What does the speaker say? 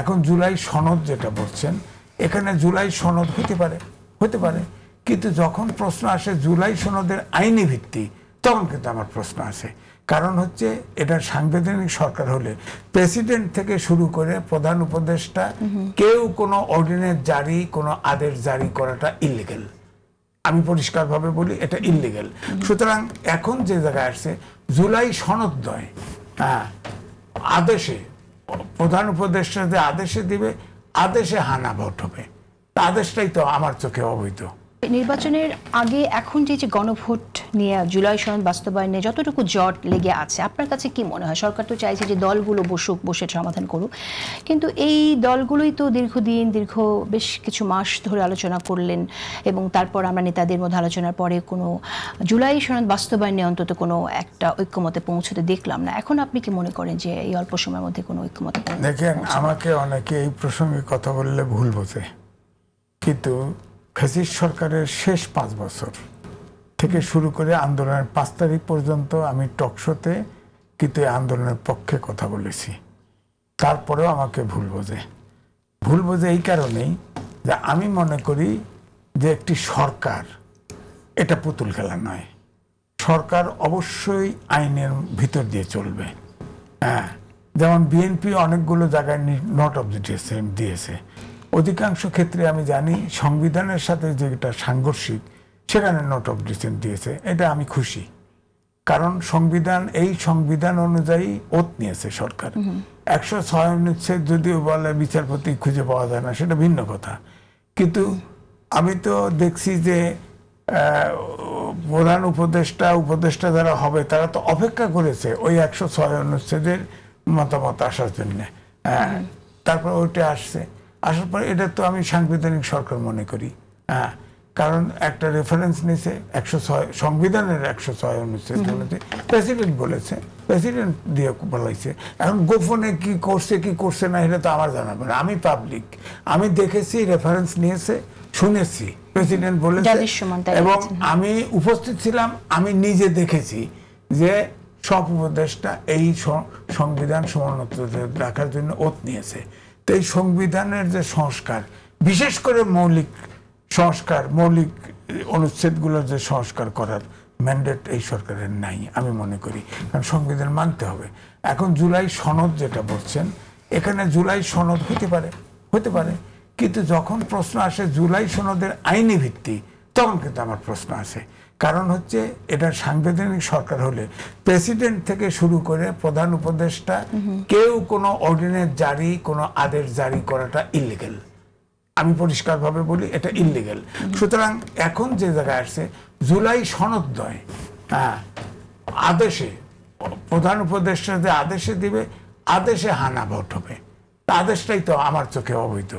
এখন জুলাই সনদ যেটা বলছেন, এখানে জুলাই সনদ হতে পারে, কিন্তু যখন প্রশ্ন আসে জুলাই সনদের আইনি ভিত্তি, তখন কিন্তু আমার প্রশ্ন আসে। কারণ হচ্ছে এটা সাংবিধানিক সরকার হলে প্রেসিডেন্ট থেকে শুরু করে প্রধান উপদেষ্টা কেউ কোনো অর্ডিন্যান্স জারি, কোনো আদেশ জারি করাটা ইল্লিগেল। আমি পরিষ্কারভাবে বলি, এটা ইল্লিগেল। সুতরাং এখন যে জায়গায় আসছে জুলাই সনদ নয়, আদেশে প্রধান উপদেষ্টা যে আদেশে দিবে, আদেশে হানা ভোট হবে, আদেশটাই তো আমার চোখে অবৈধ। নির্বাচনের আগে এখন যে গণভোট নিয়ে জুলাই সনদ বাস্তবায়নে যতটুকু জট লেগে আছে, আপনার কাছে কি মনে হয়? সরকার তো চাইছে যে দলগুলো বসে সমাধান করুক, কিন্তু এই দলগুলোই তো দীর্ঘ বেশ কিছু মাস ধরে আলোচনা করলেন, এবং তারপর আমরা নেতাদের মধ্যে আলোচনার পরে কোনো জুলাই সনদ বাস্তবায়নে অন্তত কোনো একটা ঐক্যমতে পৌঁছতে দেখলাম না। এখন আপনি কি মনে করেন যে এই অল্প সময়ের মধ্যে কোনো ঐক্যমতে? দেখেন, আমাকে অনেকে এই প্রসঙ্গে কথা বললে ভুল বোঝে, কিন্তু ফ্যাসিস্ট সরকারের শেষ 5 বছর থেকে শুরু করে আন্দোলনের 5 তারিখ পর্যন্ত আমি টকশোতে কিন্তু এই আন্দোলনের পক্ষে কথা বলেছি। তারপরেও আমাকে ভুল বোঝে এই কারণেই যে আমি মনে করি যে একটি সরকার এটা পুতুল খেলা নয়। সরকার অবশ্যই আইনের ভিতর দিয়ে চলবে। যেমন বিএনপি অনেকগুলো জায়গায় নট অফ দি দিয়েছে, অধিকাংশ ক্ষেত্রে আমি জানি সংবিধানের সাথে যেটা সাংঘর্ষিক সেখানে নোট অফ ডিসেন্ট দিয়েছে। এটা আমি খুশি, কারণ এই সংবিধান অনুযায়ী ওত নিয়েছে সরকার। 106 অনুচ্ছেদ যদিও বলে বিচারপতি খুঁজে পাওয়া যায় না, সেটা ভিন্ন কথা, কিন্তু আমি তো দেখছি যে প্রধান উপদেষ্টা যারা হবে তারা তো অপেক্ষা করেছে ওই 106 অনুচ্ছেদের মতামত আসার জন্য। তারপর ওইটা আসার পর এটা তো আমি সাংবিধানিক সরকার মনে করি। কারণ একটা রেফারেন্স নিয়েছে 106 সংবিধানের 106 অনুচ্ছেদ প্রেসিডেন্ট বলেছে, প্রেসিডেন্ট দিয়ে বলাইছে। এখন গোপনে কি করছে না এটা তো আমার জানাবে না, আমি পাবলিক, আমি দেখেছি, রেফারেন্স নিয়েছে, শুনেছি, প্রেসিডেন্ট বলেছে এবং আমি উপস্থিত ছিলাম, আমি নিজে দেখেছি যে সব উপদেষ্টা এই সংবিধান সমুন্নত রাখার জন্য ওত নিয়েছে। তো এই সংবিধানের যে সংস্কার, বিশেষ করে মৌলিক অনুচ্ছেদগুলোর যে সংস্কার করার ম্যান্ডেট এই সরকারের নাই আমি মনে করি, কারণ সংবিধান মানতে হবে। এখন জুলাই সনদ যেটা বলছেন, এখানে জুলাই সনদ হতে পারে, কিন্তু যখন প্রশ্ন আসে জুলাই সনদের আইনি ভিত্তি, তখন কিন্তু আমার প্রশ্ন আসে। কারণ হচ্ছে এটা সাংবিধানিক সরকার হলে প্রেসিডেন্ট থেকে শুরু করে প্রধান উপদেষ্টা কেউ কোনো অর্ডিন্যান্স জারি, কোনো আদেশ জারি করাটা ইল্লিগেল। আমি পরিষ্কারভাবে বলি, এটা ইল্লিগেল। সুতরাং এখন যে জায়গায় আসছে জুলাই সনদ নয়, আদেশে প্রধান উপদেষ্টা যে আদেশে দিবে, আদেশে হানা ভোট হবে, আদেশটাই তো আমার চোখে অবৈধ।